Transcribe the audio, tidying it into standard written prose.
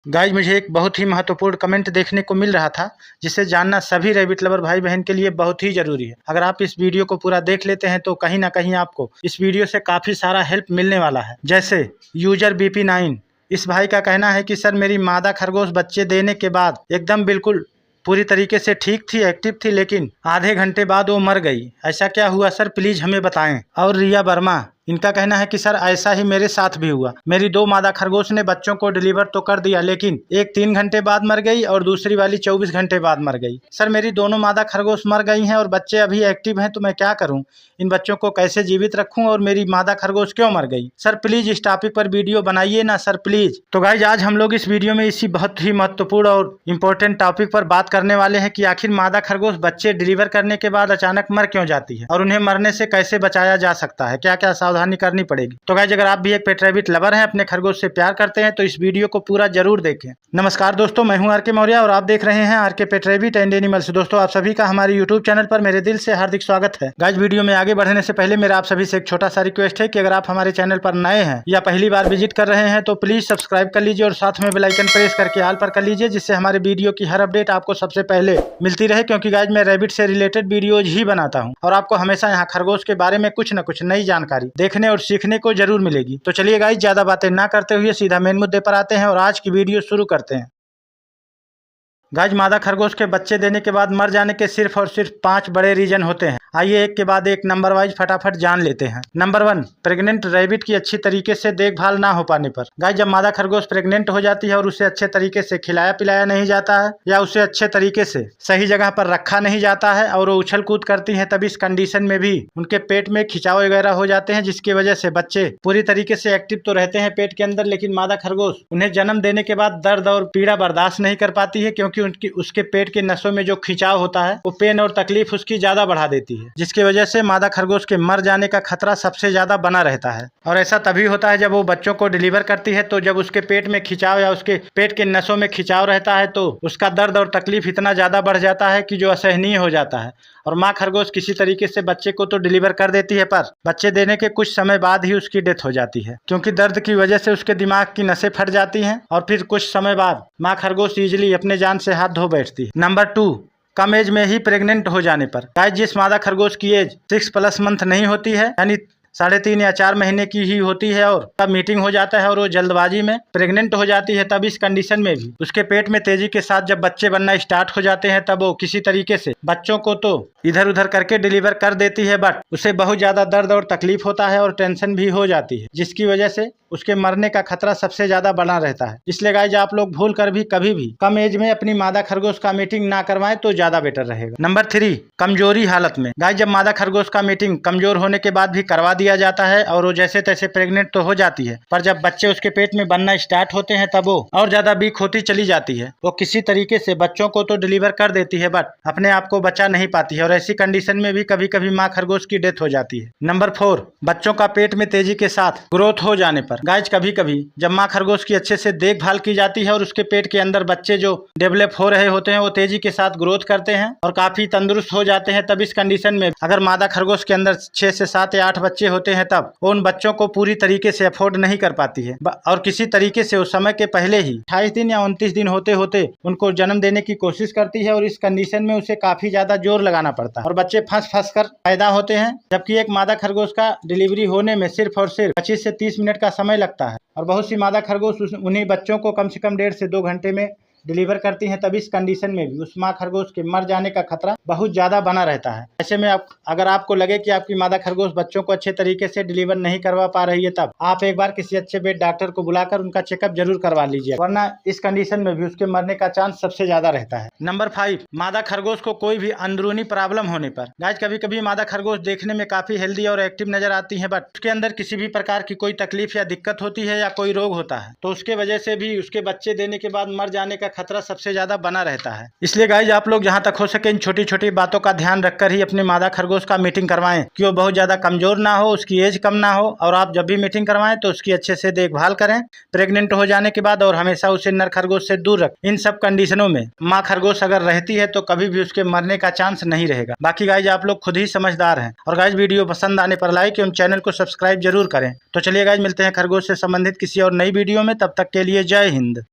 Guys मुझे एक बहुत ही महत्वपूर्ण कमेंट देखने को मिल रहा था, जिसे जानना सभी रैबिट लवर भाई बहन के लिए बहुत ही जरूरी है। अगर आप इस वीडियो को पूरा देख लेते हैं तो कहीं ना कहीं आपको इस वीडियो से काफी सारा हेल्प मिलने वाला है। जैसे यूजर BP9, इस भाई का कहना है कि सर मेरी मादा खरगोश बच्चे देने के बाद एकदम बिल्कुल पूरी तरीके से ठीक थी, एक्टिव थी, लेकिन आधे घंटे बाद वो मर गई। ऐसा क्या हुआ सर, प्लीज हमें बताएं। और रिया वर्मा, इनका कहना है कि सर ऐसा ही मेरे साथ भी हुआ। मेरी 2 मादा खरगोश ने बच्चों को डिलीवर तो कर दिया, लेकिन एक 3 घंटे बाद मर गई और दूसरी वाली 24 घंटे बाद मर गई। सर मेरी दोनों मादा खरगोश मर गई हैं और बच्चे अभी एक्टिव हैं, तो मैं क्या करूं? इन बच्चों को कैसे जीवित रखूं और मेरी मादा खरगोश क्यों मर गई? सर प्लीज इस टॉपिक पर वीडियो बनाइए ना सर, प्लीज। तो गाइज आज हम लोग इस वीडियो में इसी बहुत ही महत्वपूर्ण और इम्पोर्टेंट टॉपिक पर बात करने वाले हैं कि आखिर मादा खरगोश बच्चे डिलीवर करने के बाद अचानक मर क्यों जाती है और उन्हें मरने से कैसे बचाया जा सकता है, क्या क्या सावधानी करनी पड़ेगी। तो गाइज अगर आप भी एक पेट रैबिट लवर हैं, अपने खरगोश से प्यार करते हैं, तो इस वीडियो को पूरा जरूर देखें। नमस्कार दोस्तों, मैं हूं RK मौर्य और आप देख रहे हैं RK pet rabbit and animals. दोस्तों आप सभी का हमारे यूट्यूब चैनल पर मेरे दिल से हार्दिक स्वागत है। गाइज वीडियो में आगे बढ़ने से पहले मेरा आप सभी से एक छोटा सा रिक्वेस्ट है कि अगर आप हमारे चैनल पर नए हैं या पहली बार विजिट कर रहे हैं तो प्लीज सब्सक्राइब कर लीजिए और साथ में बेल आइकन प्रेस करके ऑल पर कर लीजिए, जिससे हमारे वीडियो की हर अपडेट आपको सबसे पहले मिलती रहे। क्योंकि गाइज मैं रैबिट से रिलेटेड वीडियोज ही बनाता हूँ और आपको हमेशा यहाँ खरगोश के बारे में कुछ न कुछ नई जानकारी देखने और सीखने को जरूर मिलेगी। तो चलिए गाइस ज्यादा बातें ना करते हुए सीधा मेन मुद्दे पर आते हैं और आज की वीडियो शुरू करते हैं। गाइस मादा खरगोश के बच्चे देने के बाद मर जाने के सिर्फ और सिर्फ 5 बड़े रीजन होते हैं। आइए एक के बाद एक नंबर वाइज फटाफट जान लेते हैं। नंबर 1, प्रेग्नेंट रैबिट की अच्छी तरीके से देखभाल ना हो पाने पर। गाइस जब मादा खरगोश प्रेग्नेंट हो जाती है और उसे अच्छे तरीके से खिलाया पिलाया नहीं जाता है या उसे अच्छे तरीके से सही जगह पर रखा नहीं जाता है और वो उछल कूद करती है, तब इस कंडीशन में भी उनके पेट में खिंचाव वगैरह हो जाते हैं, जिसकी वजह से बच्चे पूरी तरीके से एक्टिव तो रहते हैं पेट के अंदर, लेकिन मादा खरगोश उन्हें जन्म देने के बाद दर्द और पीड़ा बर्दाश्त नहीं कर पाती है, क्योंकि उसके पेट के नसों में जो खिंचाव होता है वो पेन और तकलीफ उसकी ज्यादा बढ़ा देती है, जिसकी वजह से मादा खरगोश के मर जाने का खतरा सबसे ज्यादा बना रहता है। और ऐसा तभी होता है जब वो बच्चों को डिलीवर करती है, तो जब उसके पेट में खिंचाव या उसके पेट के नसों में खिंचाव रहता है तो उसका दर्द और तकलीफ इतना ज्यादा बढ़ जाता है कि जो असहनीय हो जाता है। और माँ खरगोश किसी तरीके से बच्चे को तो डिलीवर कर देती है, पर बच्चे देने के कुछ समय बाद ही उसकी डेथ हो जाती है, क्योंकि दर्द की वजह से उसके दिमाग की नसें फट जाती हैं और फिर कुछ समय बाद माँ खरगोश इजीली अपने जान से हाथ धो बैठती है। नंबर 2, कम एज में ही प्रेग्नेंट हो जाने पर। गाइस जिस मादा खरगोश की एज 6+ मंथ नहीं होती है, यानी 3.5 या 4 महीने की ही होती है, और तब मीटिंग हो जाता है और वो जल्दबाजी में प्रेग्नेंट हो जाती है, तब इस कंडीशन में भी उसके पेट में तेजी के साथ जब बच्चे बनना स्टार्ट हो जाते हैं, तब वो किसी तरीके से बच्चों को तो इधर उधर करके डिलीवर कर देती है, बट उसे बहुत ज्यादा दर्द और तकलीफ होता है और टेंशन भी हो जाती है, जिसकी वजह से उसके मरने का खतरा सबसे ज्यादा बना रहता है। इसलिए गाइस आप लोग भूल कर भी कभी भी कम एज में अपनी मादा खरगोश का मीटिंग ना करवाएं तो ज्यादा बेटर रहेगा। नंबर 3, कमजोरी हालत में। गाइस जब मादा खरगोश का मीटिंग कमजोर होने के बाद भी करवा दिया जाता है और वो जैसे तैसे प्रेग्नेंट तो हो जाती है, पर जब बच्चे उसके पेट में बनना स्टार्ट होते हैं तब वो और ज्यादा वीक होती चली जाती है। वो किसी तरीके से बच्चों को तो डिलीवर कर देती है, बट अपने आप को बचा नहीं पाती है और ऐसी कंडीशन में भी कभी कभी माँ खरगोश की डेथ हो जाती है। नंबर 4, बच्चों का पेट में तेजी के साथ ग्रोथ हो जाने पर। गाइस कभी कभी जब माँ खरगोश की अच्छे से देखभाल की जाती है और उसके पेट के अंदर बच्चे जो डेवलप हो रहे होते हैं वो तेजी के साथ ग्रोथ करते हैं और काफी तंदुरुस्त हो जाते हैं, तब इस कंडीशन में अगर मादा खरगोश के अंदर 6 से 7 या 8 बच्चे होते हैं, तब वो उन बच्चों को पूरी तरीके से अफोर्ड नहीं कर पाती है और किसी तरीके से उस समय के पहले ही 28 दिन या 29 दिन होते होते उनको जन्म देने की कोशिश करती है, और इस कंडीशन में उसे काफी ज्यादा जोर लगाना पड़ता है और बच्चे फंस कर पैदा होते हैं, जबकि एक मादा खरगोश का डिलीवरी होने में सिर्फ और सिर्फ 25 से 30 मिनट का समय लगता है और बहुत सी मादा खरगोश उन्हीं बच्चों को कम से कम 1.5 से 2 घंटे में डिलीवर करती हैं, तब इस कंडीशन में भी उस माँ खरगोश के मर जाने का खतरा बहुत ज्यादा बना रहता है। ऐसे में अगर आपको लगे कि आपकी मादा खरगोश बच्चों को अच्छे तरीके से डिलीवर नहीं करवा पा रही है, तब आप एक बार किसी अच्छे पेट डॉक्टर को बुलाकर उनका चेकअप जरूर करवा लीजिए, वरना इस कंडीशन में भी उसके मरने का चांस सबसे ज्यादा रहता है। नंबर 5, मादा खरगोश को कोई भी अंदरूनी प्रॉब्लम होने पर। गाइस कभी कभी मादा खरगोश देखने में काफी हेल्दी और एक्टिव नजर आती है, बट उसके अंदर किसी भी प्रकार की कोई तकलीफ या दिक्कत होती है या कोई रोग होता है, तो उसके वजह से भी उसके बच्चे देने के बाद मर जाने का खतरा सबसे ज्यादा बना रहता है। इसलिए गाइज आप लोग जहां तक हो सके इन छोटी छोटी बातों का ध्यान रखकर ही अपने मादा खरगोश का मीटिंग करवाएं, कि वो बहुत ज्यादा कमजोर ना हो, उसकी एज कम ना हो, और आप जब भी मीटिंग करवाएं तो उसकी अच्छे से देखभाल करें प्रेग्नेंट हो जाने के बाद, और हमेशा उसे नर खरगोश से दूर रखें। इन सब कंडीशनों में माँ खरगोश अगर रहती है तो कभी भी उसके मरने का चांस नहीं रहेगा। बाकी गाइज आप लोग खुद ही समझदार हैं। और गाइज वीडियो पसंद आने पर लाइक एवं चैनल को सब्सक्राइब जरूर करें। तो चलिए गाइज मिलते हैं खरगोश से संबंधित किसी और नई वीडियो में, तब तक के लिए जय हिंद।